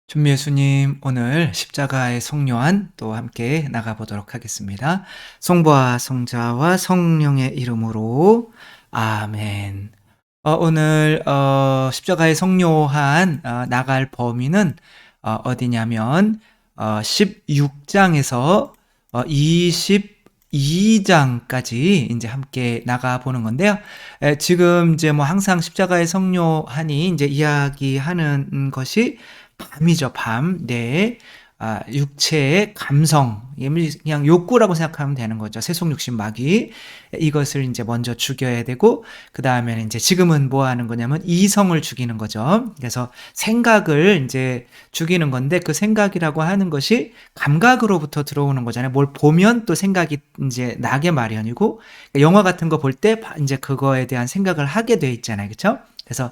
준미 예수님, 오늘 십자가의 성료한 또 함께 나가보도록 하겠습니다. 성부와 성자와 성령의 이름으로 아멘. 오늘 십자가의 성료한 나갈 범위는 어디냐면 16장에서 22장까지 이제 함께 나가보는 건데요. 지금 이제 뭐 항상 십자가의 성료하니 이제 이야기하는 것이 밤이죠, 밤. 네. 육체의 감성, 그냥 욕구라고 생각하면 되는 거죠. 세속 욕심 마귀. 이것을 이제 먼저 죽여야 되고, 그 다음에는 이제 지금은 뭐 하는 거냐면 이성을 죽이는 거죠. 그래서 생각을 이제 죽이는 건데, 그 생각이라고 하는 것이 감각으로부터 들어오는 거잖아요. 뭘 보면 또 생각이 이제 나게 마련이고, 영화 같은 거 볼 때 이제 그거에 대한 생각을 하게 돼 있잖아요. 그렇죠? 그래서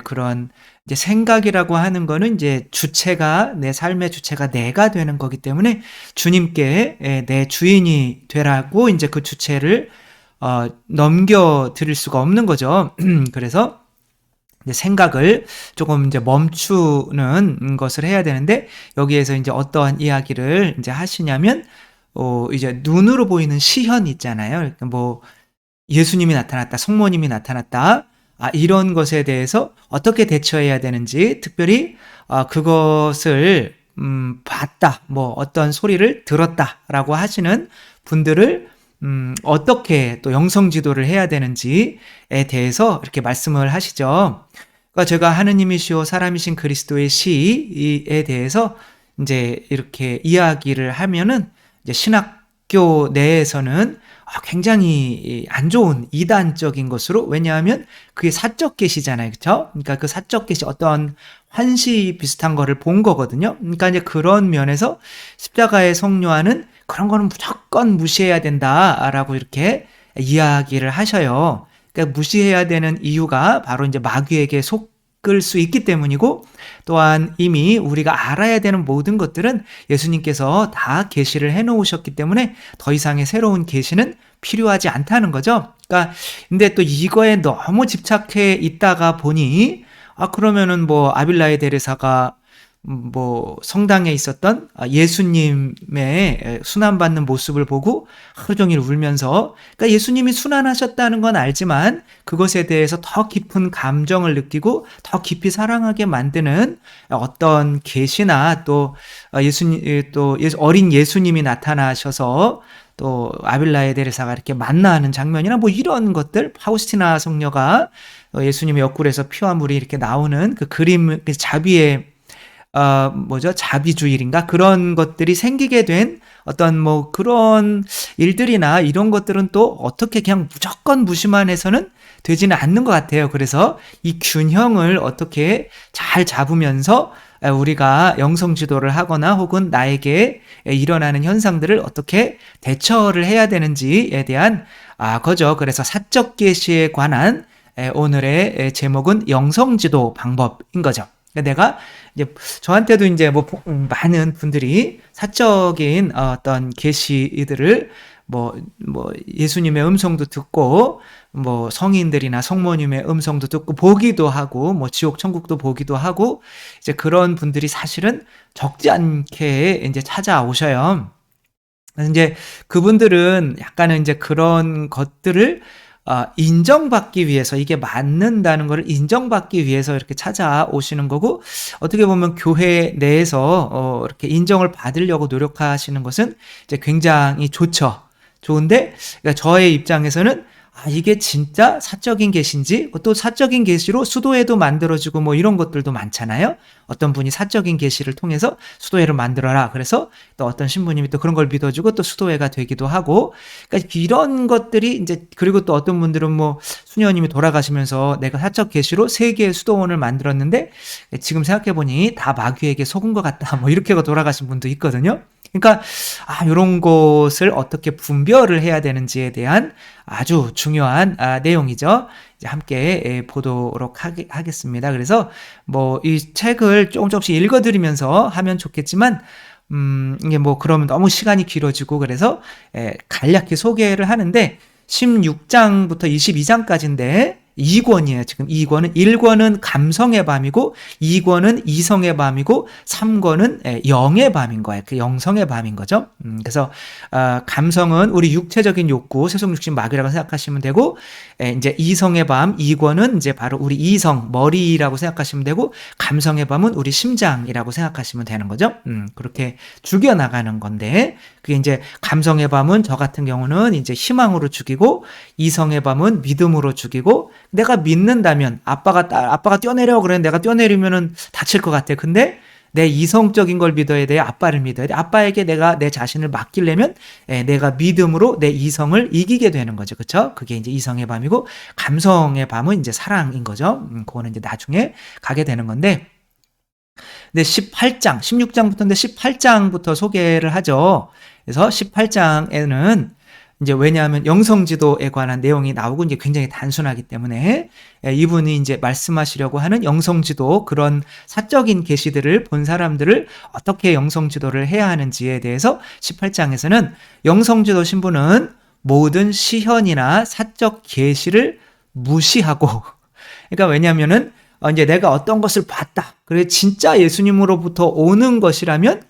그런 이제 생각이라고 하는 거는 이제 주체가, 내 삶의 주체가 내가 되는 거기 때문에 주님께 내 주인이 되라고 이제 그 주체를 넘겨 드릴 수가 없는 거죠. 그래서 이제 생각을 조금 이제 멈추는 것을 해야 되는데, 여기에서 이제 어떠한 이야기를 이제 하시냐면 이제 눈으로 보이는 시현 있잖아요. 그러니까 뭐 예수님이 나타났다, 성모님이 나타났다, 이런 것에 대해서 어떻게 대처해야 되는지, 특별히 그것을 봤다, 뭐 어떤 소리를 들었다라고 하시는 분들을 어떻게 또 영성 지도를 해야 되는지에 대해서 이렇게 말씀을 하시죠. 그러니까 제가 하느님이시오 사람이신 그리스도의 시에 대해서 이제 이렇게 이야기를 하면은 이제 신학교 내에서는 굉장히 안 좋은 이단적인 것으로, 왜냐하면 그게 사적 계시잖아요. 그렇죠? 그러니까 그 사적 계시, 어떤 환시 비슷한 거를 본 거거든요. 그러니까 이제 그런 면에서 십자가의 성료하는 그런 거는 무조건 무시해야 된다라고 이렇게 이야기를 하셔요. 그러니까 무시해야 되는 이유가 바로 이제 마귀에게 속을 수 있기 때문이고, 또한 이미 우리가 알아야 되는 모든 것들은 예수님께서 다 계시를 해 놓으셨기 때문에 더 이상의 새로운 계시는 필요하지 않다는 거죠. 그러니까 근데 또 이거에 너무 집착해 있다가 보니 그러면은 뭐 아빌라의 데레사가 뭐 성당에 있었던 예수님의 순환받는 모습을 보고 하루 종일 울면서, 그러니까 예수님이 순환하셨다는 건 알지만 그것에 대해서 더 깊은 감정을 느끼고 더 깊이 사랑하게 만드는 어떤 계시나, 또 예수님, 또 어린 예수님이 나타나셔서 또 아빌라의 데레사가 이렇게 만나는 장면이나 뭐 이런 것들, 파우스티나 성녀가 예수님의 옆구리에서 피와 물이 이렇게 나오는 그 그림, 그 자비의 자비주일인가? 그런 것들이 생기게 된 어떤 뭐 그런 일들이나 이런 것들은 또 어떻게 그냥 무조건 무시만 해서는 되지는 않는 것 같아요. 그래서 이 균형을 어떻게 잘 잡으면서 우리가 영성 지도를 하거나 혹은 나에게 일어나는 현상들을 어떻게 대처를 해야 되는지에 대한 거죠. 그래서 사적 계시에 관한 오늘의 제목은 영성 지도 방법인 거죠. 내가 이제 저한테도 이제 뭐 많은 분들이 사적인 어떤 계시들을 뭐 예수님의 음성도 듣고, 뭐 성인들이나 성모님의 음성도 듣고 보기도 하고, 뭐 지옥 천국도 보기도 하고, 이제 그런 분들이 사실은 적지 않게 이제 찾아오셔요. 그래서 이제 그분들은 약간은 이제 그런 것들을 인정받기 위해서, 이게 맞는다는 것을 인정받기 위해서 이렇게 찾아오시는 거고, 어떻게 보면 교회 내에서 이렇게 인정을 받으려고 노력하시는 것은 이제 굉장히 좋은데, 그러니까 저의 입장에서는 이게 진짜 사적인 계시인지, 또 사적인 계시로 수도회도 만들어지고 뭐 이런 것들도 많잖아요. 어떤 분이 사적인 계시를 통해서 수도회를 만들어라, 그래서 또 어떤 신부님이 또 그런 걸 믿어주고 또 수도회가 되기도 하고, 그러니까 이런 것들이 이제, 그리고 또 어떤 분들은 뭐 수녀님이 돌아가시면서 내가 사적 계시로 3개의 수도원을 만들었는데 지금 생각해보니 다 마귀에게 속은 것 같다, 뭐 이렇게 돌아가신 분도 있거든요. 그러니까 이런 것을 어떻게 분별을 해야 되는지에 대한 아주 중요한 내용이죠. 이제 함께 보도록 하겠습니다. 그래서 뭐 이 책을 조금씩 읽어드리면서 하면 좋겠지만, 이게 뭐 그러면 너무 시간이 길어지고, 그래서 간략히 소개를 하는데 16장부터 22장까지인데 2권이에요. 지금 2권은 1권은 감성의 밤이고 2권은 이성의 밤이고 3권은 영의 밤인 거예요. 그 영성의 밤인 거죠. 그래서 감성은 우리 육체적인 욕구, 세속 육신 마귀라고 생각하시면 되고 이제 이성의 밤 2권은 이제 바로 우리 이성, 머리라고 생각하시면 되고 감성의 밤은 우리 심장이라고 생각하시면 되는 거죠. 그렇게 죽여 나가는 건데 그게 이제 감성의 밤은 저 같은 경우는 이제 희망으로 죽이고 이성의 밤은 믿음으로 죽이고 내가 믿는다면 아빠가 뛰어내려 그러면 내가 뛰어내리면은 다칠 것 같아. 근데 내 이성적인 걸 믿어야 돼. 아빠를 믿어야 돼. 아빠에게 내가 내 자신을 맡기려면 내가 믿음으로 내 이성을 이기게 되는 거죠. 그렇죠? 그게 이제 이성의 밤이고 감성의 밤은 이제 사랑인 거죠. 그거는 이제 나중에 가게 되는 건데 근데 18장, 16장부터인데 18장부터 소개를 하죠. 그래서 18장에는 이제 왜냐하면 영성지도에 관한 내용이 나오고 이제 굉장히 단순하기 때문에 이분이 이제 말씀하시려고 하는 영성지도 그런 사적인 계시들을 본 사람들을 어떻게 영성지도를 해야 하는지에 대해서 18장에서는 영성지도 신부는 모든 시현이나 사적 계시를 무시하고 그러니까 왜냐하면은 이제 내가 어떤 것을 봤다. 그래 진짜 예수님으로부터 오는 것이라면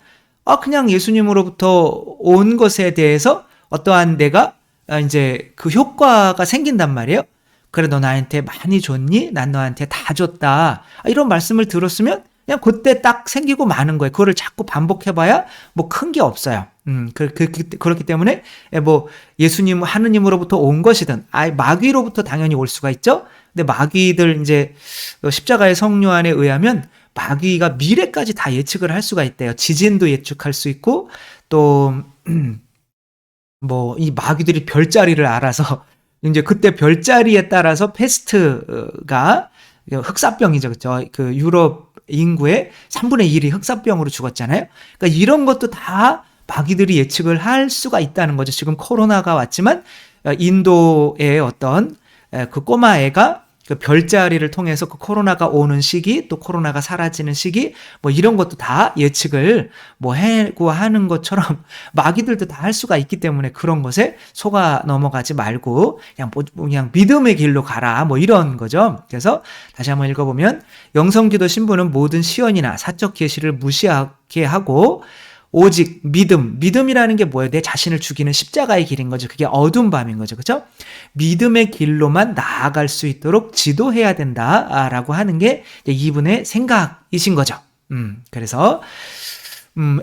그냥 예수님으로부터 온 것에 대해서 어떠한 내가 이제 그 효과가 생긴단 말이에요. 그래 너 나한테 많이 줬니? 난 너한테 다 줬다. 이런 말씀을 들었으면 그냥 그때 딱 생기고 마는 거예요. 그거를 자꾸 반복해봐야 뭐 큰 게 없어요. 그렇기 때문에 뭐 예수님 하느님으로부터 온 것이든 마귀로부터 당연히 올 수가 있죠. 근데 마귀들 이제 십자가의 성료안에 의하면 마귀가 미래까지 다 예측을 할 수가 있대요. 지진도 예측할 수 있고 또 뭐 이 마귀들이 별자리를 알아서 이제 그때 별자리에 따라서 페스트가 흑사병이죠. 그렇죠? 그 유럽 인구의 3분의 1이 흑사병으로 죽었잖아요. 그러니까 이런 것도 다 마귀들이 예측을 할 수가 있다는 거죠. 지금 코로나가 왔지만 인도의 어떤 그 꼬마애가 그 별자리를 통해서 그 코로나가 오는 시기 또 코로나가 사라지는 시기 뭐 이런 것도 다 예측을 뭐 해고 하는 것처럼 마귀들도 다 할 수가 있기 때문에 그런 것에 속아 넘어가지 말고 그냥 믿음의 길로 가라 뭐 이런 거죠. 그래서 다시 한번 읽어보면 영성기도 신부는 모든 시언이나 사적 계시를 무시하게 하고 오직 믿음이라는 게 뭐예요? 내 자신을 죽이는 십자가의 길인 거죠. 그게 어두운 밤인 거죠. 그렇죠? 믿음의 길로만 나아갈 수 있도록 지도해야 된다라고 하는 게 이분의 생각이신 거죠. 그래서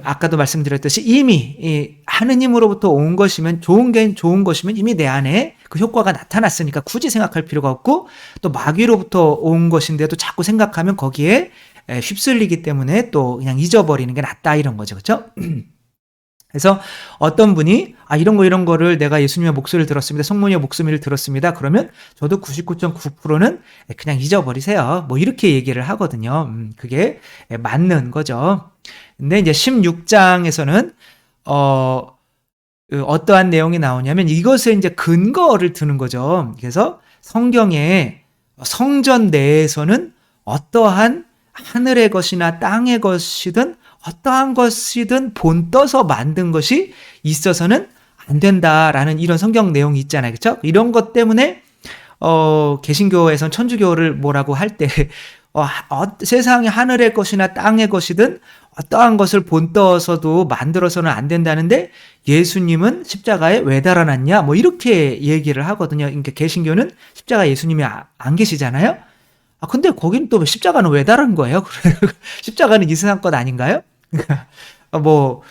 아까도 말씀드렸듯이 이미 하느님으로부터 온 것이면 좋은 것이면 이미 내 안에 그 효과가 나타났으니까 굳이 생각할 필요가 없고 또 마귀로부터 온 것인데도 자꾸 생각하면 거기에 휩쓸리기 때문에 또 그냥 잊어버리는 게 낫다 이런 거죠. 그렇죠? 그래서 어떤 분이 이런 거를 내가 예수님의 목소리를 들었습니다. 성모님의 목소리를 들었습니다. 그러면 저도 99.9%는 그냥 잊어버리세요. 뭐 이렇게 얘기를 하거든요. 그게 맞는 거죠. 근데 이제 16장에서는 어떠한 내용이 나오냐면 이것을 이제 근거를 드는 거죠. 그래서 성경에 성전 내에서는 어떠한 하늘의 것이나 땅의 것이든 어떠한 것이든 본떠서 만든 것이 있어서는 안 된다라는 이런 성경 내용이 있잖아요. 그렇죠? 이런 것 때문에 개신교에선 천주교를 뭐라고 할 때 세상에 하늘의 것이나 땅의 것이든 어떠한 것을 본떠서도 만들어서는 안 된다는데 예수님은 십자가에 왜 달아났냐? 뭐 이렇게 얘기를 하거든요. 그러니까 개신교는 십자가 예수님이 안 계시잖아요. 근데 거긴 또 십자가는 왜 다른 거예요? 십자가는 이 세상 것 아닌가요? 뭐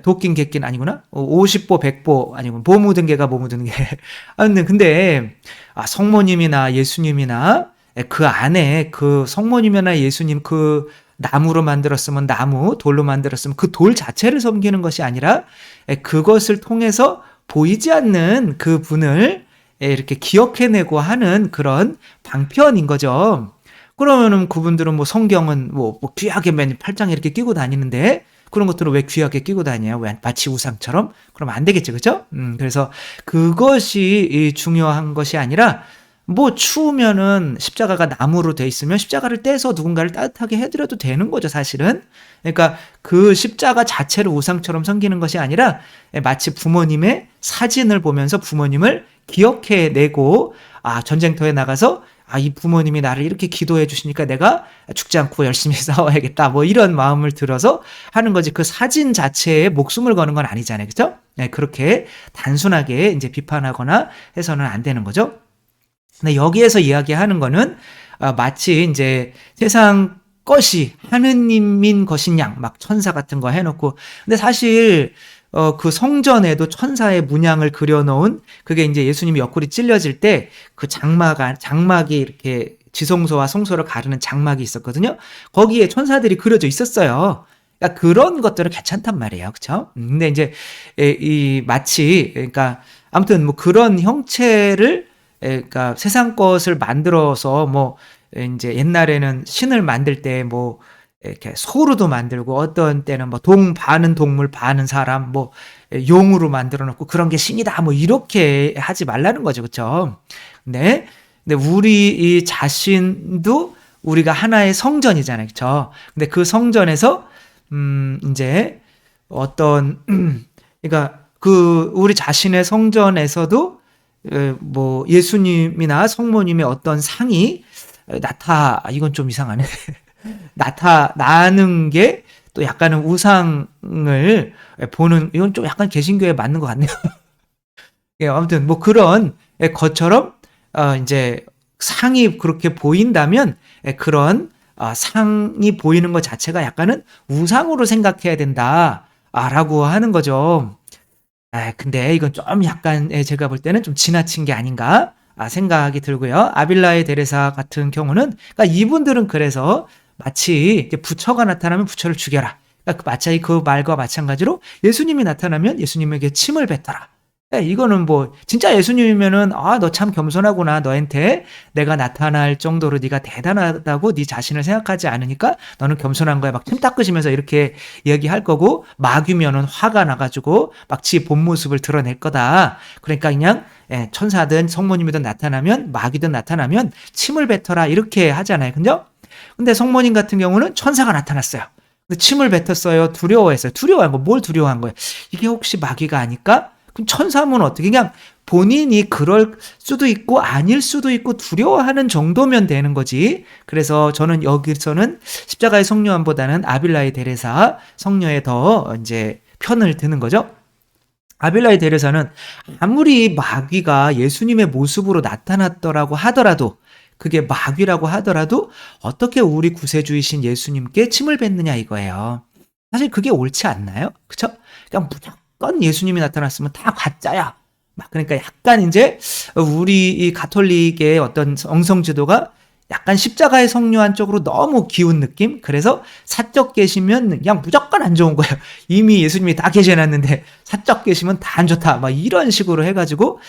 도끼 객긴 아니구나. 50보 100보 아니면 보 묻은 개가 뭐 묻은 개. 근데 성모님이나 예수님이나 그 안에 그 성모님이나 예수님 그 나무로 만들었으면 나무, 돌로 만들었으면 그 돌 자체를 섬기는 것이 아니라 그것을 통해서 보이지 않는 그 분을 이렇게 기억해내고 하는 그런 방편인 거죠. 그러면은 그분들은 뭐 성경은 뭐 귀하게 맨 팔짱에 이렇게 끼고 다니는데 그런 것들을 왜 귀하게 끼고 다녀요? 왜 마치 우상처럼? 그러면 안 되겠죠, 그렇죠? 그래서 그것이 중요한 것이 아니라 뭐 추우면은 십자가가 나무로 돼 있으면 십자가를 떼서 누군가를 따뜻하게 해드려도 되는 거죠, 사실은. 그러니까 그 십자가 자체를 우상처럼 섬기는 것이 아니라 마치 부모님의 사진을 보면서 부모님을 기억해내고 전쟁터에 나가서 이 부모님이 나를 이렇게 기도해 주시니까 내가 죽지 않고 열심히 싸워야겠다. 뭐 이런 마음을 들어서 하는 거지. 그 사진 자체에 목숨을 거는 건 아니잖아요. 그죠? 네, 그렇게 단순하게 이제 비판하거나 해서는 안 되는 거죠. 근데 여기에서 이야기하는 거는 마치 이제 세상 것이 하느님인 것인 양, 막 천사 같은 거 해놓고, 근데 사실 그 성전에도 천사의 문양을 그려놓은, 그게 이제 예수님이 옆구리 찔려질 때 그 장막이 이렇게 지성소와 성소를 가르는 장막이 있었거든요. 거기에 천사들이 그려져 있었어요. 그러니까 그런 것들은 괜찮단 말이에요. 그쵸? 근데 이제 마치, 그러니까 아무튼 뭐 그런 형체를, 그러니까 세상 것을 만들어서 뭐 이제 옛날에는 신을 만들 때 뭐 이렇게 소로도 만들고, 어떤 때는 뭐 반은 동물 반은 사람, 뭐 용으로 만들어 놓고 그런 게 신이다, 뭐 이렇게 하지 말라는 거죠. 그렇죠? 근데 우리 이 자신도 우리가 하나의 성전이잖아요. 그렇죠? 근데 그 성전에서 이제 어떤 그러니까 그 우리 자신의 성전에서도 뭐 예수님이나 성모님의 어떤 상이 이건 좀 이상하네. 나타나는 게 또 약간은 우상을 보는, 이건 좀 약간 개신교에 맞는 것 같네요. 예, 아무튼 뭐 그런 것처럼 이제 상이 그렇게 보인다면 그런 상이 보이는 것 자체가 약간은 우상으로 생각해야 된다라고 하는 거죠. 근데 이건 좀 약간 제가 볼 때는 좀 지나친 게 아닌가 생각이 들고요. 아빌라의 데레사 같은 경우는, 그러니까 이분들은 그래서 마치 부처가 나타나면 부처를 죽여라. 그러니까 마치 그 말과 마찬가지로 예수님이 나타나면 예수님에게 침을 뱉어라. 이거는 뭐 진짜 예수님이면은 너 참 겸손하구나. 너한테 내가 나타날 정도로 네가 대단하다고 네 자신을 생각하지 않으니까 너는 겸손한 거야. 막 침 닦으시면서 이렇게 얘기할 거고, 마귀면은 화가 나가지고 막 지 본 모습을 드러낼 거다. 그러니까 그냥 천사든 성모님이든 나타나면, 마귀든 나타나면 침을 뱉어라 이렇게 하잖아요. 근데 성모님 같은 경우는 천사가 나타났어요. 근데 침을 뱉었어요. 두려워했어요. 두려워한 거, 뭘 두려워한 거예요? 이게 혹시 마귀가 아닐까? 그럼 천사면 어떻게, 그냥 본인이 그럴 수도 있고 아닐 수도 있고 두려워하는 정도면 되는 거지. 그래서 저는 여기서는 십자가의 성녀함보다는 아빌라의 데레사 성녀에 더 이제 편을 드는 거죠. 아빌라의 데레사는 아무리 마귀가 예수님의 모습으로 나타났더라고 하더라도, 그게 마귀라고 하더라도 어떻게 우리 구세주이신 예수님께 침을 뱉느냐 이거예요. 사실 그게 옳지 않나요? 그쵸? 그냥 무조건 예수님이 나타났으면 다 가짜야. 그러니까 약간 이제 우리 이 가톨릭의 어떤 영성 지도가 약간 십자가의 성녀한 쪽으로 너무 기운 느낌? 그래서 사적 계시면 그냥 무조건 안 좋은 거예요. 이미 예수님이 다 계셔놨는데 사적 계시면 다 안 좋다. 막 이런 식으로 해가지고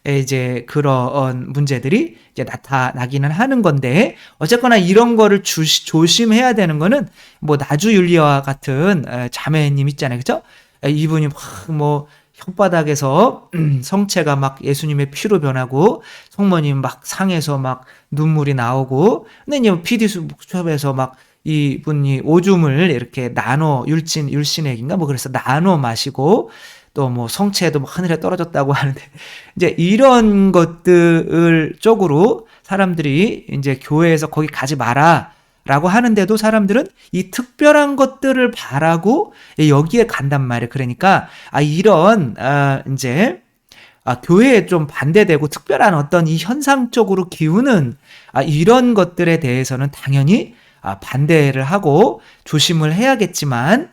이제 그런 문제들이 이제 나타나기는 하는 건데, 어쨌거나 이런 거를 조심해야 되는 거는, 뭐 나주 율리아와 같은 자매님 있잖아요. 그죠? 이분이 뭐 혓바닥에서 성체가 막 예수님의 피로 변하고, 성모님 막 상에서 막 눈물이 나오고, 근데 이제 PD수첩에서 막 이분이 오줌을 이렇게 나눠, 율신액인가 뭐 그래서 나눠 마시고, 또 뭐 성체도 막 하늘에 떨어졌다고 하는데, 이제 이런 것들 쪽으로 사람들이 이제 교회에서 거기 가지 마라 라고 하는데도 사람들은 이 특별한 것들을 바라고 여기에 간단 말이에요. 그러니까 이런 이제 교회에 좀 반대되고 특별한 어떤 이 현상 쪽으로 기우는 이런 것들에 대해서는 당연히 반대를 하고 조심을 해야겠지만,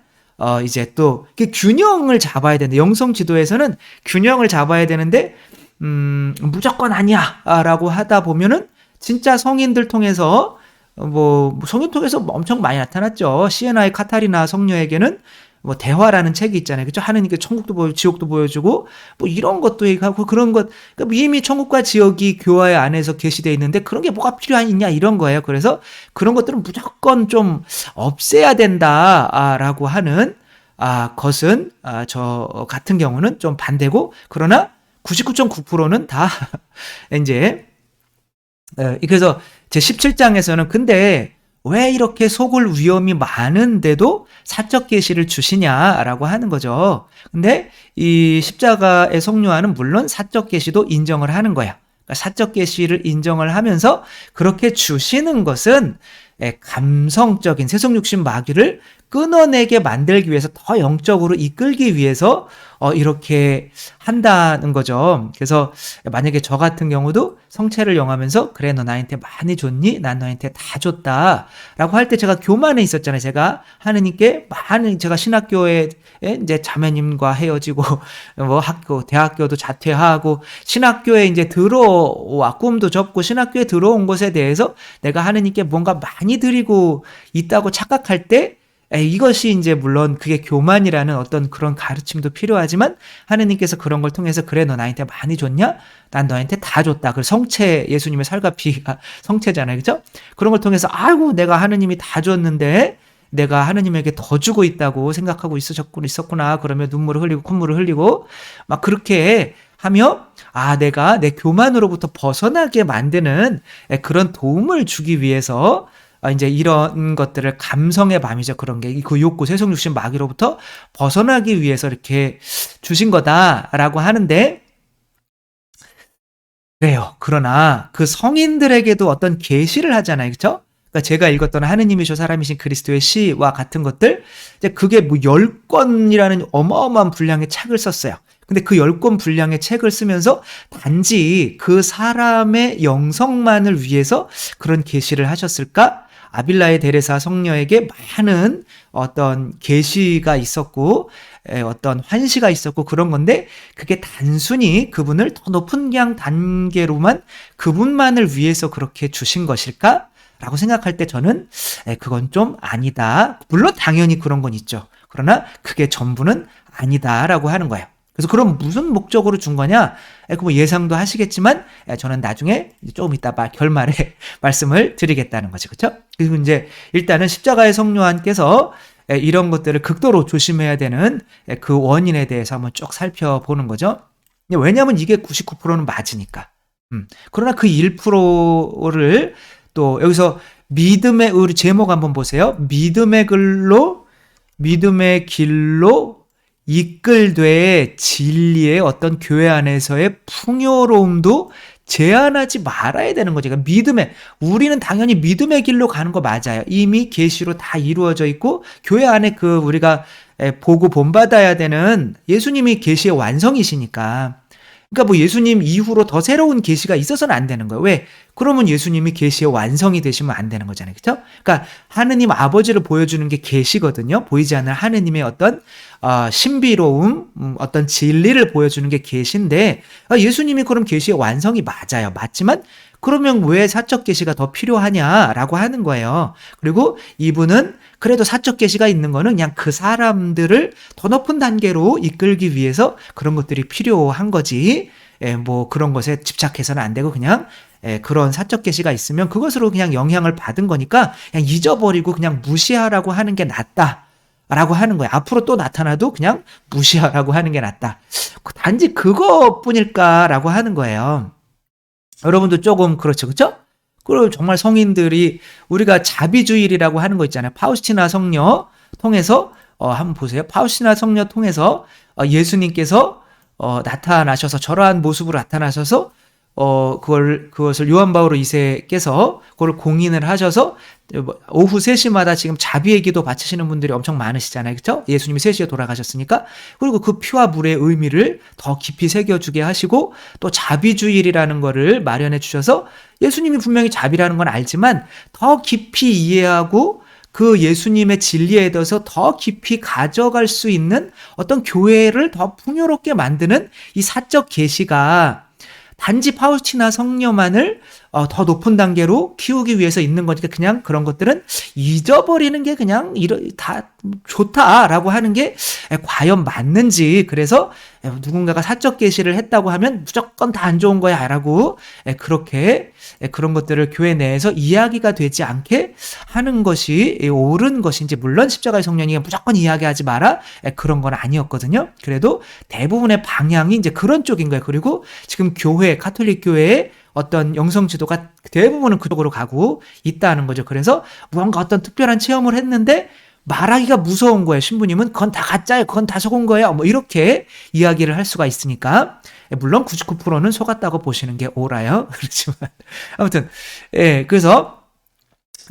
이제 또 균형을 잡아야 되는데, 영성 지도에서는 균형을 잡아야 되는데 무조건 아니야 라고 하다 보면은 진짜 성인들 통해서 뭐 성인 통해서 엄청 많이 나타났죠. 시에나의 카타리나 성녀에게는 뭐 대화라는 책이 있잖아요. 그죠? 하느님께 천국도 보여주고 지옥도 보여주고 뭐 이런 것도 얘기하고, 그런 것, 그러니까 이미 천국과 지옥이 교회 안에서 게시되어 있는데 그런 게 뭐가 필요하냐 이런 거예요. 그래서 그런 것들은 무조건 좀 없애야 된다라고 하는 것은 저 같은 경우는 좀 반대고, 그러나 99.9%는 다 이제 그래서 제 17장에서는 근데 왜 이렇게 속을 위험이 많은데도 사적 계시를 주시냐라고 하는 거죠. 근데 이 십자가의 성료와는 물론 사적 계시도 인정을 하는 거야. 그러니까 사적 계시를 인정을 하면서 그렇게 주시는 것은 감성적인 세속 육신 마귀를 끊어내게 만들기 위해서 더 영적으로 이끌기 위해서 이렇게 한다는 거죠. 그래서 만약에 저 같은 경우도 성체를 영하면서 그래 너 나한테 많이 줬니? 난 너한테 다 줬다 라고 할 때 제가 교만에 있었잖아요. 제가 하느님께 많은 제가 신학교에 이제 자매님과 헤어지고 뭐 대학교도 자퇴하고 신학교에 이제 들어와 꿈도 접고 신학교에 들어온 것에 대해서 내가 하느님께 뭔가 많이 드리고 있다고 착각할 때 이것이 이제 물론 그게 교만이라는 어떤 그런 가르침도 필요하지만 하느님께서 그런 걸 통해서 그래 너 나한테 많이 줬냐? 난 너한테 다 줬다. 그 성체 예수님의 살과 피가 성체잖아요. 그죠? 그런 걸 통해서 아이고 내가 하느님이 다 줬는데 내가 하느님에게 더 주고 있다고 생각하고 있었구나. 그러면 눈물을 흘리고 콧물을 흘리고 막 그렇게 하며 내가 내 교만으로부터 벗어나게 만드는 그런 도움을 주기 위해서 이제 이런 것들을 감성의 밤이죠. 그런 게 그 욕구, 세속 육신 마귀로부터 벗어나기 위해서 이렇게 주신 거다라고 하는데 그래요. 그러나 그 성인들에게도 어떤 계시를 하잖아요. 그렇죠? 그러니까 제가 읽었던 하느님이셔 사람이신 그리스도의 시와 같은 것들 이제 그게 뭐 10권이라는 어마어마한 분량의 책을 썼어요. 근데 그 10권 분량의 책을 쓰면서 단지 그 사람의 영성만을 위해서 그런 계시를 하셨을까? 아빌라의 데레사 성녀에게 많은 어떤 계시가 있었고 어떤 환시가 있었고 그런 건데 그게 단순히 그분을 더 높은 단계로만 그분만을 위해서 그렇게 주신 것일까? 라고 생각할 때 저는 그건 좀 아니다. 물론 당연히 그런 건 있죠. 그러나 그게 전부는 아니다라고 하는 거예요. 그래서 그럼 무슨 목적으로 준 거냐? 뭐 예상도 하시겠지만 저는 나중에 조금 이따 결말에 말씀을 드리겠다는 거죠. 그렇죠? 그리고 이제 일단은 십자가의 성녀한께서 이런 것들을 극도로 조심해야 되는 그 원인에 대해서 한번 쭉 살펴보는 거죠. 왜냐하면 이게 99%는 맞으니까. 그러나 그 1%를 또 여기서 믿음의 우리 제목 한번 보세요. 믿음의 길로 이끌되 진리의 어떤 교회 안에서의 풍요로움도 제한하지 말아야 되는 거죠. 그러니까 우리는 당연히 믿음의 길로 가는 거 맞아요. 이미 계시로 다 이루어져 있고 교회 안에 그 우리가 보고 본받아야 되는 예수님이 계시의 완성이시니까. 그러니까 뭐 예수님 이후로 더 새로운 계시가 있어서는 안 되는 거예요. 왜? 그러면 예수님이 계시의 완성이 되시면 안 되는 거잖아요. 그렇죠? 그러니까 하느님 아버지를 보여주는 게 계시거든요. 보이지 않는 하느님의 어떤 신비로움, 어떤 진리를 보여주는 게 계시인데 예수님이 그럼 계시의 완성이 맞아요. 맞지만 그러면 왜 사적 계시가 더 필요하냐라고 하는 거예요. 그리고 이분은 그래도 사적 계시가 있는 거는 그냥 그 사람들을 더 높은 단계로 이끌기 위해서 그런 것들이 필요한 거지. 뭐 그런 것에 집착해서는 안 되고 그냥 그런 사적 계시가 있으면 그것으로 그냥 영향을 받은 거니까 그냥 잊어버리고 그냥 무시하라고 하는 게 낫다라고 하는 거예요. 앞으로 또 나타나도 그냥 무시하라고 하는 게 낫다. 단지 그것뿐일까라고 하는 거예요. 여러분도 조금 그렇죠, 그렇죠? 그리고 정말 성인들이 우리가 자비주일이라고 하는 거 있잖아요. 파우스티나 성녀 통해서 한번 보세요. 파우스티나 성녀 통해서 예수님께서 나타나셔서 저러한 모습으로 나타나셔서 그것을 요한 바오로 2세께서 그걸 공인을 하셔서 오후 3시마다 지금 자비의 기도 바치시는 분들이 엄청 많으시잖아요. 그렇죠? 예수님이 3시에 돌아가셨으니까. 그리고 그 피와 물의 의미를 더 깊이 새겨주게 하시고 또 자비주일이라는 거를 마련해 주셔서 예수님이 분명히 자비라는 건 알지만 더 깊이 이해하고 그 예수님의 진리에 대해서 더 깊이 가져갈 수 있는 어떤 교회를 더 풍요롭게 만드는 이 사적 계시가 단지 파우스티나 성녀만을 더 높은 단계로 키우기 위해서 있는 거니까 그냥 그런 것들은 잊어버리는 게 그냥 다 좋다라고 하는 게 과연 맞는지. 그래서 누군가가 사적 계시를 했다고 하면 무조건 다 안 좋은 거야 라고 그렇게 그런 것들을 교회 내에서 이야기가 되지 않게 하는 것이 옳은 것인지, 물론 십자가의 성령이 무조건 이야기하지 마라 그런 건 아니었거든요. 그래도 대부분의 방향이 이제 그런 쪽인 거예요. 그리고 지금 가톨릭 교회의 어떤 영성 지도가 대부분은 그쪽으로 가고 있다는 거죠. 그래서 뭔가 어떤 특별한 체험을 했는데 말하기가 무서운 거예요. 신부님은 그건 다 가짜예요. 그건 다 속은 거예요. 뭐 이렇게 이야기를 할 수가 있으니까 물론 99%는 속았다고 보시는 게 옳아요. 그렇지만 아무튼 그래서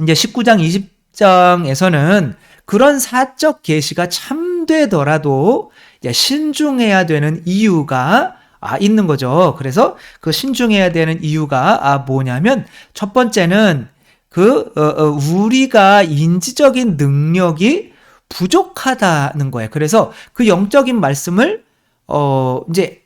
이제 19장 20장에서는 그런 사적 계시가 참되더라도 이제 신중해야 되는 이유가 있는 거죠. 그래서 그 신중해야 되는 이유가 뭐냐면 첫 번째는 우리가 인지적인 능력이 부족하다는 거예요. 그래서 그 영적인 말씀을 이제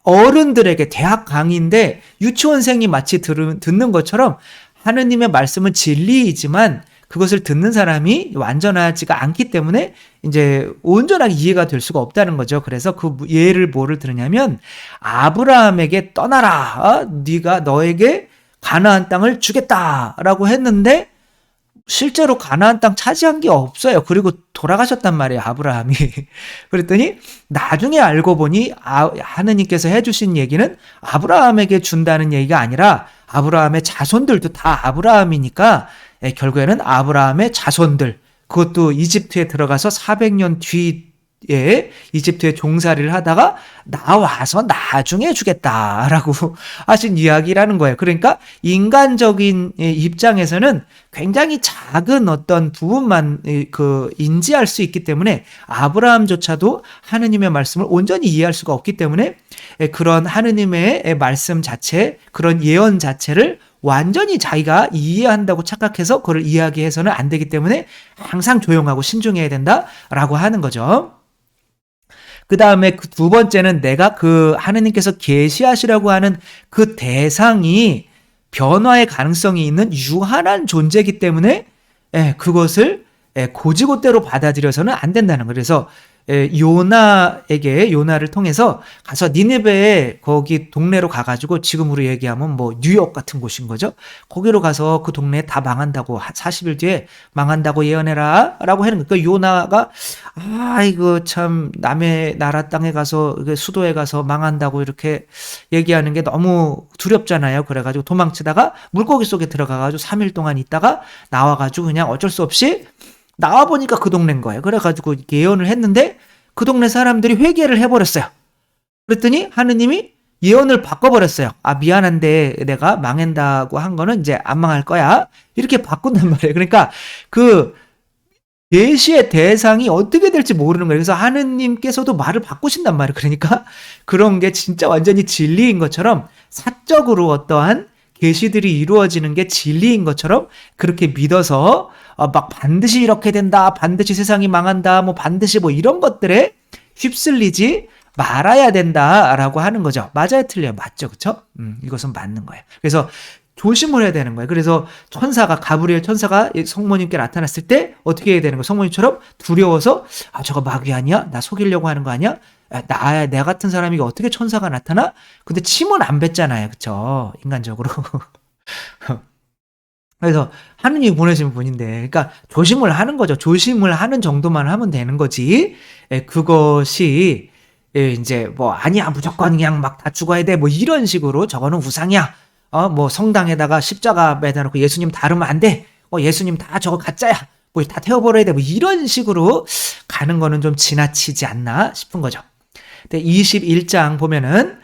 어른들에게 대학 강의인데 유치원생이 마치 듣는 것처럼 하느님의 말씀은 진리이지만 그것을 듣는 사람이 완전하지가 않기 때문에 이제 온전하게 이해가 될 수가 없다는 거죠. 그래서 그 예를 뭐를 들으냐면 아브라함에게 떠나라. 네가 너에게 가나안 땅을 주겠다라고 했는데 실제로 가나안 땅 차지한 게 없어요. 그리고 돌아가셨단 말이에요, 아브라함이. 그랬더니 나중에 알고 보니 하느님께서 해주신 얘기는 아브라함에게 준다는 얘기가 아니라 아브라함의 자손들도 다 아브라함이니까 결국에는 아브라함의 자손들, 그것도 이집트에 들어가서 400년 뒤에 이집트에 종살이를 하다가 나와서 나중에 주겠다라고 하신 이야기라는 거예요. 그러니까 인간적인 입장에서는 굉장히 작은 어떤 부분만 인지할 수 있기 때문에 아브라함조차도 하느님의 말씀을 온전히 이해할 수가 없기 때문에 그런 하느님의 말씀 자체, 그런 예언 자체를 완전히 자기가 이해한다고 착각해서 그걸 이야기해서는 안 되기 때문에 항상 조용하고 신중해야 된다라고 하는 거죠. 그 다음에 그 두 번째는 내가 그 하느님께서 계시하시라고 하는 그 대상이 변화의 가능성이 있는 유한한 존재이기 때문에 그것을 고지고대로 받아들여서는 안 된다는 거예요. 그래서 요나를 통해서 가서 니네베에 거기 동네로 가가지고 지금으로 얘기하면 뭐 뉴욕 같은 곳인 거죠. 거기로 가서 그 동네 다 망한다고 40일 뒤에 망한다고 예언해라 라고 하는 거예요. 그러니까 요나가 이거 참 남의 나라 땅에 가서 수도에 가서 망한다고 이렇게 얘기하는 게 너무 두렵잖아요. 그래가지고 도망치다가 물고기 속에 들어가가지고 3일 동안 있다가 나와가지고 그냥 어쩔 수 없이 나와보니까 그 동네인 거예요. 그래가지고 예언을 했는데 그 동네 사람들이 회개를 해버렸어요. 그랬더니 하느님이 예언을 바꿔버렸어요. 미안한데 내가 망한다고 한 거는 이제 안 망할 거야. 이렇게 바꾼단 말이에요. 그러니까 그 계시의 대상이 어떻게 될지 모르는 거예요. 그래서 하느님께서도 말을 바꾸신단 말이에요. 그러니까 그런 게 진짜 완전히 진리인 것처럼 사적으로 어떠한 계시들이 이루어지는 게 진리인 것처럼 그렇게 믿어서 막 반드시 이렇게 된다, 반드시 세상이 망한다, 뭐 반드시 뭐 이런 것들에 휩쓸리지 말아야 된다라고 하는 거죠. 맞아요, 틀려요? 맞죠, 그렇죠? 이것은 맞는 거예요. 그래서 조심을 해야 되는 거예요. 그래서 가브리엘 천사가 성모님께 나타났을 때 어떻게 해야 되는 거예요? 성모님처럼 두려워서 저거 마귀 아니야? 나 속이려고 하는 거 아니야? 내 같은 사람이 어떻게 천사가 나타나? 근데 침은 안 뱉잖아요, 그렇죠? 인간적으로. 그래서 하느님이 보내신 분인데, 그러니까 조심을 하는 거죠. 조심을 하는 정도만 하면 되는 거지. 그것이 이제 뭐 아니야 무조건 그냥 막 다 죽어야 돼 뭐 이런 식으로 저거는 우상이야. 뭐 성당에다가 십자가 매달아놓고 예수님 다루면 안 돼. 예수님 다 저거 가짜야. 뭐 다 태워버려야 돼. 뭐 이런 식으로 가는 거는 좀 지나치지 않나 싶은 거죠. 근데 21장 보면은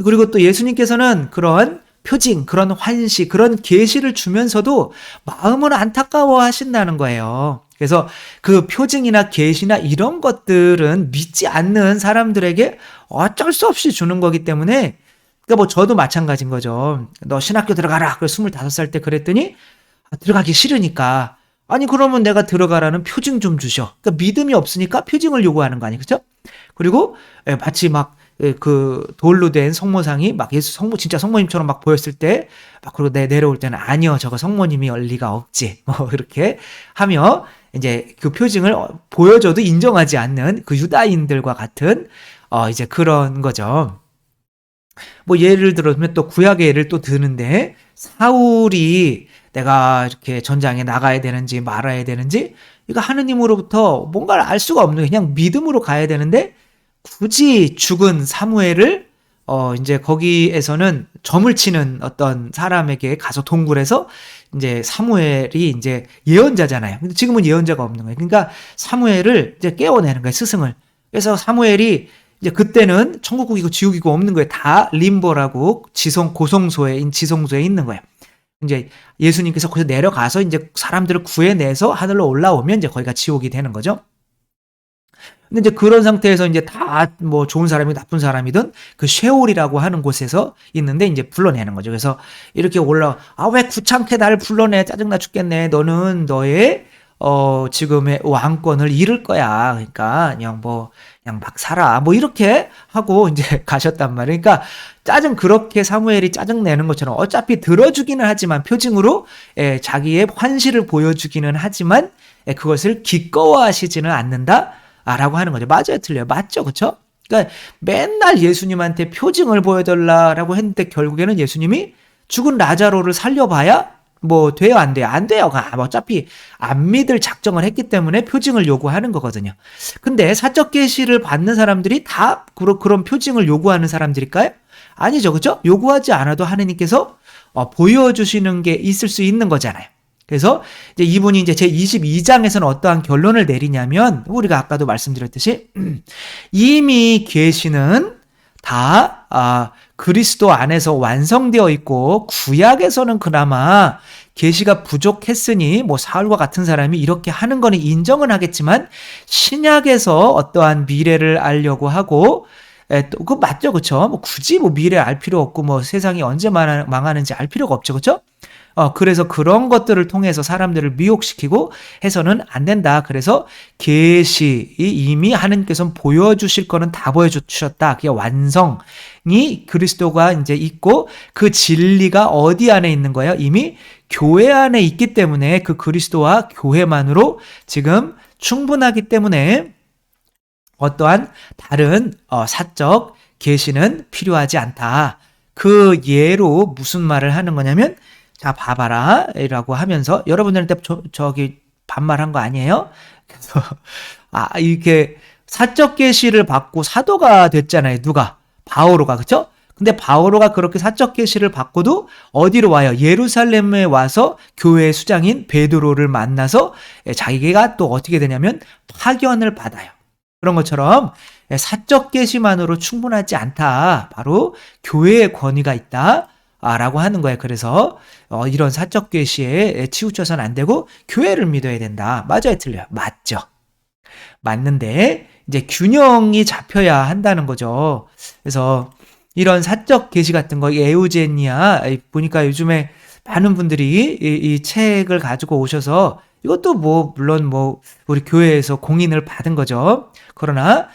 그리고 또 예수님께서는 그런 표징, 그런 환시, 그런 계시를 주면서도 마음은 안타까워 하신다는 거예요. 그래서 그 표징이나 계시나 이런 것들은 믿지 않는 사람들에게 어쩔 수 없이 주는 거기 때문에 그러니까 뭐 저도 마찬가지인 거죠. 너 신학교 들어가라. 그래서 25살 때 그랬더니 들어가기 싫으니까 아니 그러면 내가 들어가라는 표징 좀 주셔. 그러니까 믿음이 없으니까 표징을 요구하는 거 아니에요. 그렇죠? 그리고 마치 막 그 돌로 된 성모상이 막 진짜 성모님처럼 막 보였을 때 막 그리고 내려올 때는 아니요 저거 성모님이 올 리가 없지 뭐 이렇게 하며 이제 그 표징을 보여줘도 인정하지 않는 그 유다인들과 같은 이제 그런 거죠. 뭐 예를 들면 또 구약의 예를 또 드는데 사울이 내가 이렇게 전장에 나가야 되는지 말아야 되는지 이거 하느님으로부터 뭔가를 알 수가 없는 그냥 믿음으로 가야 되는데 굳이 죽은 사무엘을 이제 거기에서는 점을 치는 어떤 사람에게 가서 동굴에서 이제 사무엘이 이제 예언자잖아요. 근데 지금은 예언자가 없는 거예요. 그러니까 사무엘을 이제 깨워내는 거예요, 스승을. 그래서 사무엘이 이제 그때는 천국이고 지옥이고 없는 거예요. 다 림보라고 지성소에 있는 거예요. 이제 예수님께서 거기서 내려가서 이제 사람들을 구해내서 하늘로 올라오면 이제 거기가 지옥이 되는 거죠. 근데 이제 그런 상태에서 이제 다 뭐 좋은 사람이 나쁜 사람이든 그 쉐올이라고 하는 곳에서 있는데 이제 불러내는 거죠. 그래서 이렇게 왜 귀찮게 나를 불러내? 짜증나 죽겠네. 너는 너의 지금의 왕권을 잃을 거야. 그러니까 그냥 막 살아. 뭐 이렇게 하고 이제 가셨단 말이에요. 그러니까 그렇게 사무엘이 짜증 내는 것처럼 어차피 들어주기는 하지만 표징으로 자기의 환시를 보여주기는 하지만 그것을 기꺼워하시지는 않는다. 라고 하는 거죠. 맞아요, 틀려요? 맞죠, 그쵸? 그러니까 맨날 예수님한테 표징을 보여달라고 했는데 결국에는 예수님이 죽은 라자로를 살려봐야 뭐 돼요, 안 돼요? 안 돼요. 어차피 안 믿을 작정을 했기 때문에 표징을 요구하는 거거든요. 근데 사적 계시를 받는 사람들이 다 그런 표징을 요구하는 사람들일까요? 아니죠, 그쵸? 요구하지 않아도 하느님께서 보여주시는 게 있을 수 있는 거잖아요. 그래서 이제 이분이 이제 제 22장에서는 어떠한 결론을 내리냐면 우리가 아까도 말씀드렸듯이 이미 계시는 다 그리스도 안에서 완성되어 있고 구약에서는 그나마 계시가 부족했으니 뭐 사울과 같은 사람이 이렇게 하는 거는 인정은 하겠지만 신약에서 어떠한 미래를 알려고 하고 그 맞죠, 그쵸? 뭐 굳이 뭐 미래 알 필요 없고 뭐 세상이 언제 망하는지 알 필요가 없죠, 그쵸? 그래서 그런 것들을 통해서 사람들을 미혹시키고 해서는 안 된다. 그래서 계시 이미 하느님께서는 보여주실 거는 다 보여주셨다. 그게 완성이 그리스도가 이제 있고 그 진리가 어디 안에 있는 거예요? 이미 교회 안에 있기 때문에 그 그리스도와 교회만으로 지금 충분하기 때문에 어떠한 다른 사적 계시는 필요하지 않다. 그 예로 무슨 말을 하는 거냐면 자, 봐봐라. 라고 하면서, 여러분들한테 저기 반말한 거 아니에요? 그래서, 이렇게 사적 계시를 받고 사도가 됐잖아요. 누가? 바오로가, 그쵸? 근데 바오로가 그렇게 사적 계시를 받고도 어디로 와요? 예루살렘에 와서 교회의 수장인 베드로를 만나서 자기가 또 어떻게 되냐면 파견을 받아요. 그런 것처럼 사적 계시만으로 충분하지 않다. 바로 교회의 권위가 있다. 라고 하는 거예요. 그래서 이런 사적 계시에 치우쳐서는 안 되고 교회를 믿어야 된다. 맞아요, 틀려요? 맞죠. 맞는데 이제 균형이 잡혀야 한다는 거죠. 그래서 이런 사적 계시 같은 거 에우제니아 보니까 요즘에 많은 분들이 이 책을 가지고 오셔서 이것도 뭐 물론 뭐 우리 교회에서 공인을 받은 거죠. 그러나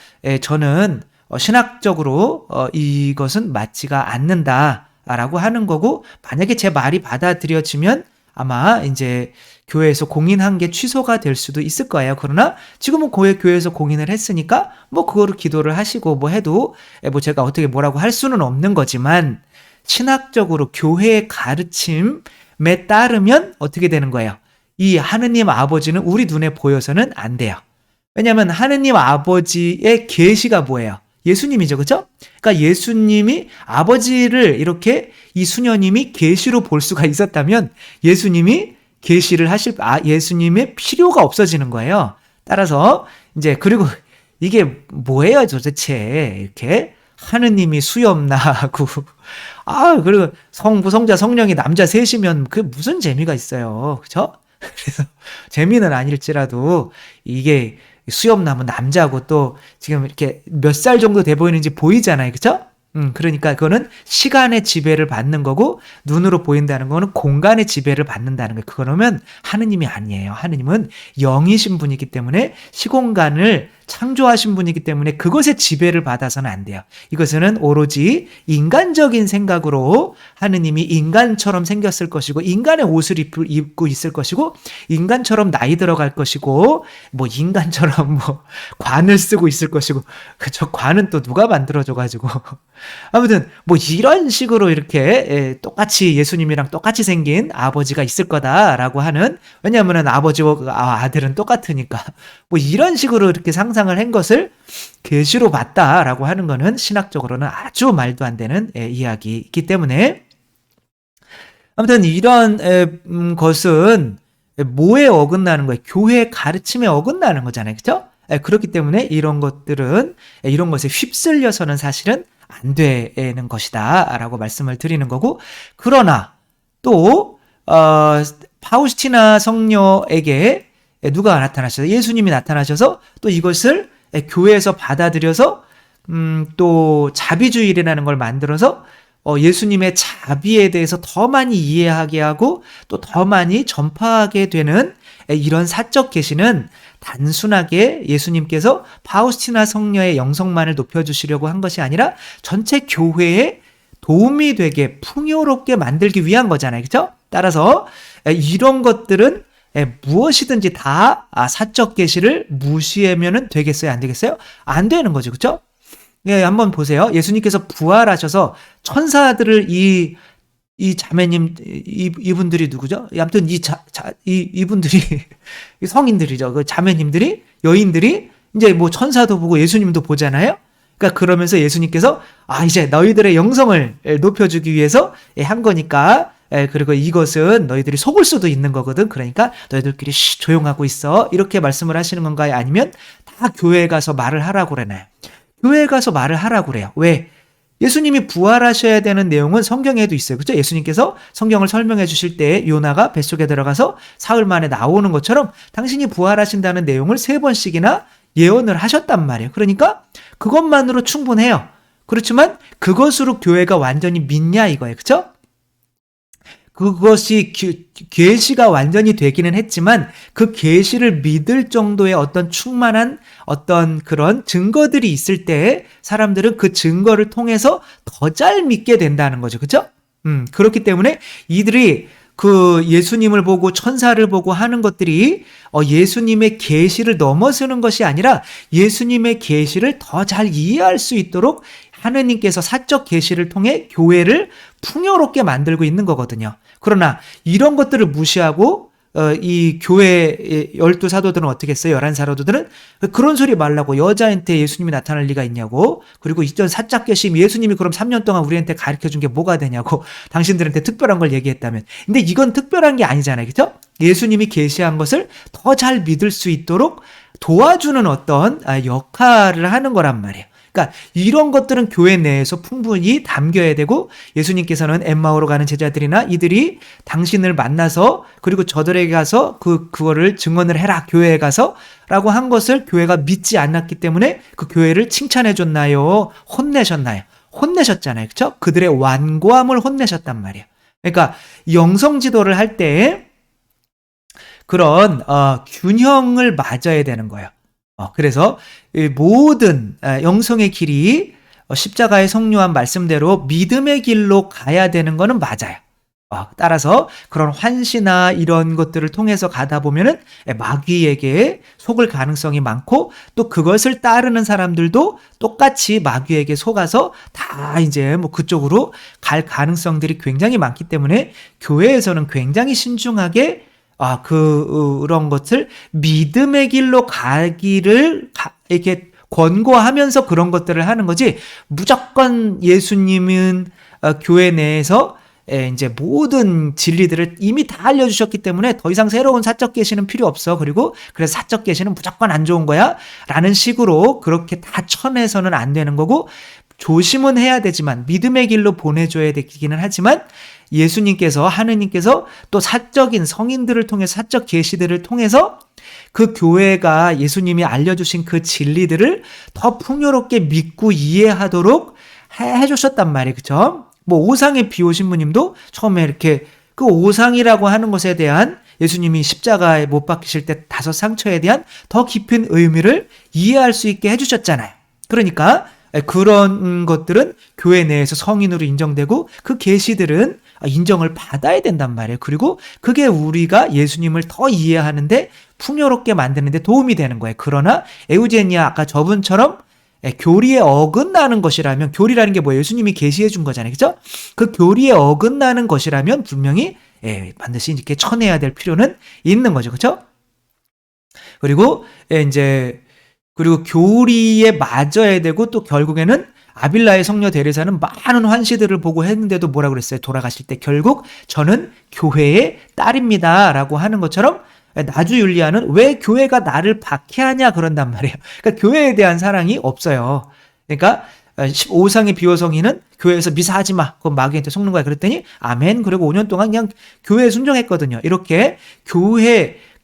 저는 신학적으로 이것은 맞지가 않는다. 라고 하는 거고, 만약에 제 말이 받아들여지면 아마 이제 교회에서 공인한 게 취소가 될 수도 있을 거예요. 그러나 지금은 교회에서 공인을 했으니까 뭐 그거를 기도를 하시고 뭐 해도 뭐 제가 어떻게 뭐라고 할 수는 없는 거지만 신학적으로 교회의 가르침에 따르면 어떻게 되는 거예요? 이 하느님 아버지는 우리 눈에 보여서는 안 돼요. 왜냐하면 하느님 아버지의 계시가 뭐예요? 예수님이죠, 그렇죠? 그러니까 예수님이 아버지를 이렇게 이 수녀님이 계시로 볼 수가 있었다면 예수님이 계시를 예수님의 필요가 없어지는 거예요. 따라서 이제 그리고 이게 뭐예요, 도대체 이렇게 하느님이 수염나고 그리고 성자 성령이 남자 셋이면 그게 무슨 재미가 있어요, 그렇죠? 그래서 재미는 아닐지라도 이게 수염남은 남자고 또 지금 이렇게 몇 살 정도 돼 보이는지 보이잖아요. 그쵸? 그러니까 그거는 시간의 지배를 받는 거고 눈으로 보인다는 거는 공간의 지배를 받는다는 거예요. 그러면 하느님이 아니에요. 하느님은 영이신 분이기 때문에 시공간을 창조하신 분이기 때문에 그것의 지배를 받아서는 안 돼요. 이것은 오로지 인간적인 생각으로 하느님이 인간처럼 생겼을 것이고 인간의 옷을 입고 있을 것이고 인간처럼 나이 들어갈 것이고 뭐 인간처럼 뭐 관을 쓰고 있을 것이고 그저 관은 또 누가 만들어줘가지고 아무튼 뭐 이런 식으로 이렇게 똑같이 예수님이랑 똑같이 생긴 아버지가 있을 거다라고 하는, 왜냐하면 아버지와 아들은 똑같으니까 뭐 이런 식으로 이렇게 상상을 한 것을 계시로 봤다라고 하는 거는 신학적으로는 아주 말도 안 되는 이야기이기 때문에, 아무튼 이런 것은 뭐에 어긋나는 거예요? 교회의 가르침에 어긋나는 거잖아요. 그렇죠? 그렇기 때문에 이런 것들은, 이런 것에 휩쓸려서는 사실은 안 되는 것이다 라고 말씀을 드리는 거고, 그러나 또 파우스티나 성녀에게 누가 나타나셔서, 예수님이 나타나셔서 또 이것을 교회에서 받아들여서 또 자비주의라는 걸 만들어서 예수님의 자비에 대해서 더 많이 이해하게 하고 또 더 많이 전파하게 되는 이런 사적 계시는, 단순하게 예수님께서 파우스티나 성녀의 영성만을 높여주시려고 한 것이 아니라 전체 교회에 도움이 되게 풍요롭게 만들기 위한 거잖아요. 그렇죠? 따라서 이런 것들은 무엇이든지 다 사적 계시를 무시하면 되겠어요? 안 되겠어요? 안 되는 거죠. 그렇죠? 예, 한번 보세요. 예수님께서 부활하셔서 천사들을 이 자매님, 이분들이 누구죠? 아무튼 이분들이 성인들이죠. 그 자매님들이, 여인들이 이제 뭐 천사도 보고 예수님도 보잖아요. 그러니까 그러면서 예수님께서 이제 너희들의 영성을 높여주기 위해서 한 거니까, 그리고 이것은 너희들이 속을 수도 있는 거거든. 그러니까 너희들끼리 조용하고 있어. 이렇게 말씀을 하시는 건가요? 아니면 다 교회에 가서 말을 하라고 그러나요? 교회에 가서 말을 하라고 그래요. 왜? 예수님이 부활하셔야 되는 내용은 성경에도 있어요. 그렇죠? 예수님께서 성경을 설명해 주실 때 요나가 뱃속에 들어가서 사흘 만에 나오는 것처럼 당신이 부활하신다는 내용을 3번씩이나 예언을 하셨단 말이에요. 그러니까 그것만으로 충분해요. 그렇지만 그것으로 교회가 완전히 믿냐 이거예요. 그렇죠? 그것이 계시가 완전히 되기는 했지만 그 계시를 믿을 정도의 어떤 충만한 어떤 그런 증거들이 있을 때 사람들은 그 증거를 통해서 더 잘 믿게 된다는 거죠. 그렇죠? 그렇기 때문에 이들이 그 예수님을 보고 천사를 보고 하는 것들이 예수님의 계시를 넘어서는 것이 아니라 예수님의 계시를 더 잘 이해할 수 있도록 하느님께서 사적 계시를 통해 교회를 풍요롭게 만들고 있는 거거든요. 그러나 이런 것들을 무시하고 이 교회 12사도들은 어떻게 했어요? 11사도들은 그런 소리 말라고, 여자한테 예수님이 나타날 리가 있냐고, 그리고 이전 사적 계시 예수님이 그럼 3년 동안 우리한테 가르쳐준 게 뭐가 되냐고, 당신들한테 특별한 걸 얘기했다면. 근데 이건 특별한 게 아니잖아요. 그렇죠? 예수님이 계시한 것을 더 잘 믿을 수 있도록 도와주는 어떤 역할을 하는 거란 말이에요. 그러니까 이런 것들은 교회 내에서 풍분히 담겨야 되고, 예수님께서는 엠마오로 가는 제자들이나 이들이 당신을 만나서 그리고 저들에게 가서 그거를 증언을 해라, 교회에 가서 라고 한 것을 교회가 믿지 않았기 때문에 그 교회를 칭찬해 줬나요? 혼내셨나요? 혼내셨잖아요. 그렇죠? 그들의 완고함을 혼내셨단 말이에요. 그러니까 영성 지도를 할 때 그런 균형을 맞아야 되는 거예요. 그래서 모든 영성의 길이 십자가의 성료한 말씀대로 믿음의 길로 가야 되는 거는 맞아요. 따라서 그런 환시나 이런 것들을 통해서 가다 보면은 마귀에게 속을 가능성이 많고, 또 그것을 따르는 사람들도 똑같이 마귀에게 속아서 다 이제 뭐 그쪽으로 갈 가능성들이 굉장히 많기 때문에 교회에서는 굉장히 신중하게 그런 것을 믿음의 길로 가기를 이렇게 권고하면서 그런 것들을 하는 거지, 무조건 예수님은 교회 내에서 이제 모든 진리들을 이미 다 알려주셨기 때문에 더 이상 새로운 사적 계시는 필요 없어. 그리고 그래서 사적 계시는 무조건 안 좋은 거야 라는 식으로 그렇게 다 쳐내서는 안 되는 거고, 조심은 해야 되지만 믿음의 길로 보내줘야 되기는 하지만, 예수님께서, 하느님께서 또 사적인 성인들을 통해서, 사적 계시들을 통해서 그 교회가 예수님이 알려주신 그 진리들을 더 풍요롭게 믿고 이해하도록 해주셨단 말이에요. 그쵸? 뭐 오상의 비오신부님도 처음에 이렇게 그 오상이라고 하는 것에 대한, 예수님이 십자가에 못 박히실 때 5 상처에 대한 더 깊은 의미를 이해할 수 있게 해주셨잖아요. 그러니까 그런 것들은 교회 내에서 성인으로 인정되고 그 계시들은 인정을 받아야 된단 말이에요. 그리고 그게 우리가 예수님을 더 이해하는데 풍요롭게 만드는데 도움이 되는 거예요. 그러나 에우제니아 아까 저분처럼 교리에 어긋나는 것이라면, 교리라는 게 뭐예요? 예수님이 계시해 준 거잖아요. 그죠? 그 교리에 어긋나는 것이라면 분명히 반드시 이렇게 쳐내야 될 필요는 있는 거죠. 그죠? 그리고 이제 그리고 교리에 맞아야 되고, 또 결국에는 아빌라의 성녀 데레사는 많은 환시들을 보고 했는데도 뭐라 그랬어요? 돌아가실 때 결국 저는 교회의 딸입니다라고 하는 것처럼, 나주 율리아는 왜 교회가 나를 박해하냐 그런단 말이에요. 그러니까 교회에 대한 사랑이 없어요. 그러니까 15상의 비호성이는 교회에서 미사하지 마, 그건 마귀한테 속는 거야. 그랬더니 아멘. 그리고 5년 동안 그냥 교회에 순종했거든요. 이렇게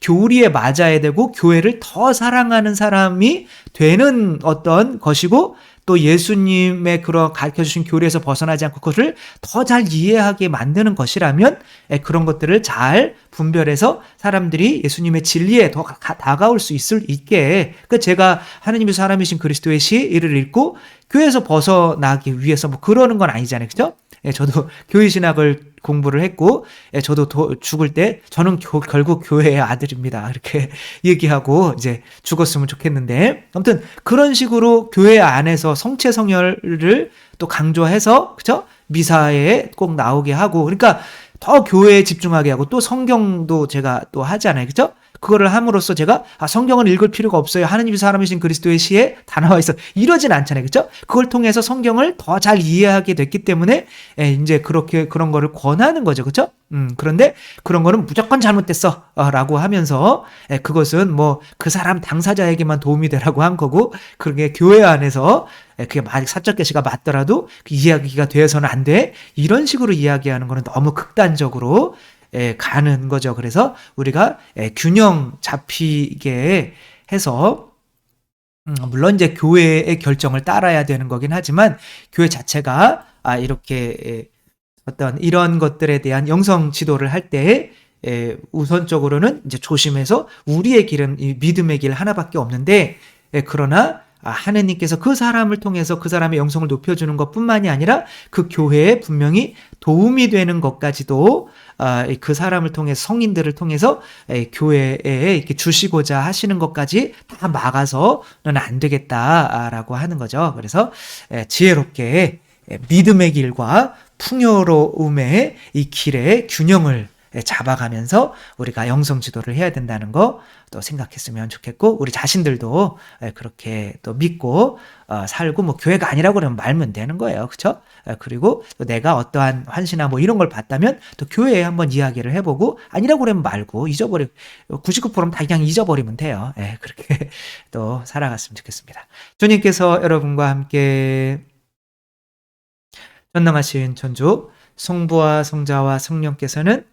교리에 맞아야 되고 교회를 더 사랑하는 사람이 되는 어떤 것이고, 또 예수님의 그런 가르쳐주신 교리에서 벗어나지 않고 그것을 더 잘 이해하게 만드는 것이라면, 그런 것들을 잘 분별해서 사람들이 예수님의 진리에 더 다가올 수 있게, 제가 하느님의 사람이신 그리스도의 시를 읽고 교회에서 벗어나기 위해서 뭐 그러는 건 아니잖아요. 그죠? 저도 교회신학을 공부를 했고, 저도 죽을 때 저는 결국 교회의 아들입니다, 이렇게 얘기하고 이제 죽었으면 좋겠는데, 아무튼 그런 식으로 교회 안에서 성체성혈을 또 강조해서, 그죠? 미사에 꼭 나오게 하고, 그러니까 더 교회에 집중하게 하고, 또 성경도 제가 또 하잖아요. 그죠? 그거를 함으로써 제가 성경은 읽을 필요가 없어요, 하느님이 사람이신 그리스도의 시에 다 나와 있어, 이러진 않잖아요. 그죠? 그걸 통해서 성경을 더 잘 이해하게 됐기 때문에 이제 그렇게 그런 거를 권하는 거죠. 그죠? 그런데 그런 거는 무조건 잘못됐어 라고 하면서, 그것은 뭐 그 사람 당사자에게만 도움이 되라고 한 거고, 그게 교회 안에서 그게 만약 사적 계시가 맞더라도 그 이야기가 되어서는 안 돼, 이런 식으로 이야기하는 거는 너무 극단적으로 가는 거죠. 그래서 우리가 균형 잡히게 해서, 물론 이제 교회의 결정을 따라야 되는 거긴 하지만, 교회 자체가 이렇게 어떤 이런 것들에 대한 영성 지도를 할 때 우선적으로는 이제 조심해서, 우리의 길은 이 믿음의 길 하나밖에 없는데, 그러나 하느님께서 그 사람을 통해서 그 사람의 영성을 높여주는 것뿐만이 아니라 그 교회에 분명히 도움이 되는 것까지도 그 사람을 통해서, 성인들을 통해서 교회에 이렇게 주시고자 하시는 것까지 다 막아서는 안 되겠다라고 하는 거죠. 그래서 지혜롭게 믿음의 길과 풍요로움의 이 길의 균형을 잡아가면서 우리가 영성 지도를 해야 된다는 거 또 생각했으면 좋겠고, 우리 자신들도 그렇게 또 믿고 살고, 뭐 교회가 아니라고 그러면 말면 되는 거예요. 그렇죠? 그리고 또 내가 어떠한 환시나 뭐 이런 걸 봤다면 또 교회에 한번 이야기를 해보고, 아니라고 그러면 말고 99%는 다 그냥 잊어버리면 돼요. 그렇게 또 살아갔으면 좋겠습니다. 주님께서 여러분과 함께 전능하신 천주 성부와 성자와 성령께서는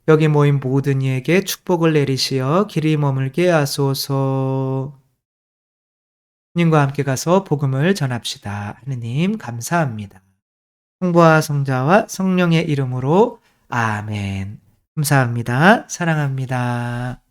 여기 모인 모든 이에게 축복을 내리시어 길이 머물게 하소서. 님과 함께 가서 복음을 전합시다. 하느님 감사합니다. 성부와 성자와 성령의 이름으로 아멘. 감사합니다. 사랑합니다.